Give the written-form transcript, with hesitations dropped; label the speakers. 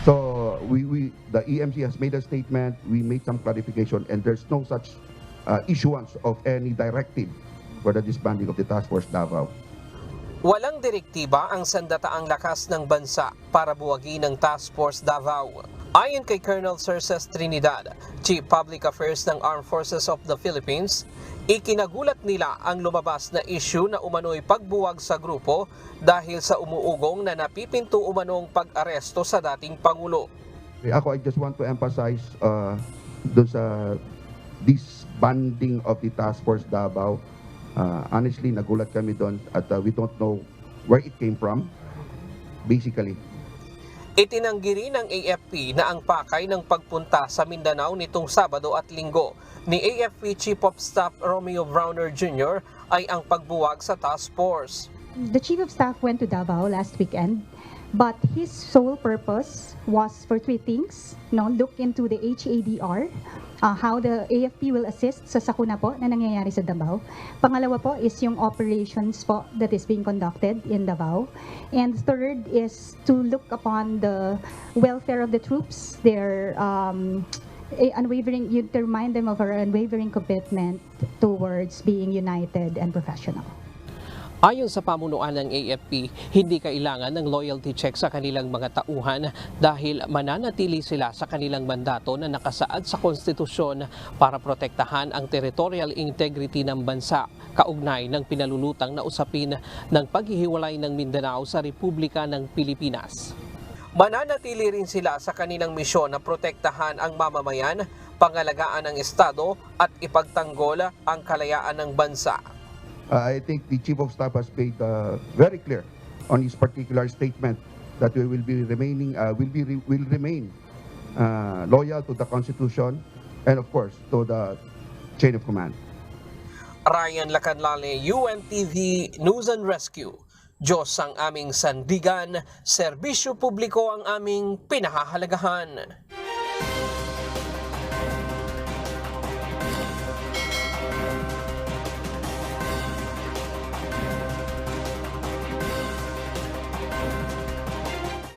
Speaker 1: So the EMC has made a statement, we made some clarification, and there's no such issuance of any directive for the disbanding of the Task Force Davao.
Speaker 2: Walang direktiba ang sandataang lakas ng bansa para buwagin ng Task Force Davao. Ayon kay Colonel Cerces Trinidad, Chief Public Affairs ng Armed Forces of the Philippines, ikinagulat nila ang lumabas na issue na umano'y pagbuwag sa grupo dahil sa umuugong na napipinto umanong pag-aresto sa dating Pangulo.
Speaker 1: Ako, I just want to emphasize doon sa disbanding of the Task Force Davao. Honestly, nagulat kami doon at we don't know where it came from, basically.
Speaker 2: Itinanggi rin ng AFP na ang pakay ng pagpunta sa Mindanao nitong Sabado at Linggo ni AFP Chief of Staff Romeo Browner Jr. ay ang pagbuwag sa task force.
Speaker 3: The Chief of Staff went to Davao last weekend, but his sole purpose was for three things. Look into the HADR, how the AFP will assist sa sakuna po na nangyayari sa Davao. Pangalawa po is yung operations po that is being conducted in Davao. And third is to look upon the welfare of the troops, their unwavering, to remind them of our unwavering commitment towards being united and professional.
Speaker 2: Ayon sa pamunuan ng AFP, hindi kailangan ng loyalty check sa kanilang mga tauhan dahil mananatili sila sa kanilang mandato na nakasaad sa konstitusyon para protektahan ang territorial integrity ng bansa, kaugnay ng pinalulutang na usapin ng paghihiwalay ng Mindanao sa Republika ng Pilipinas. Mananatili rin sila sa kanilang misyon na protektahan ang mamamayan, pangalagaan ng Estado at ipagtanggol ang kalayaan ng bansa.
Speaker 1: I think the Chief of Staff has made very clear on his particular statement that we will be remaining, will remain loyal to the Constitution and of course to the chain of command.
Speaker 2: Ryan Lacanlale, UNTV News and Rescue. Diyos ang aming sandigan, serbisyo publiko ang aming pinahahalagahan.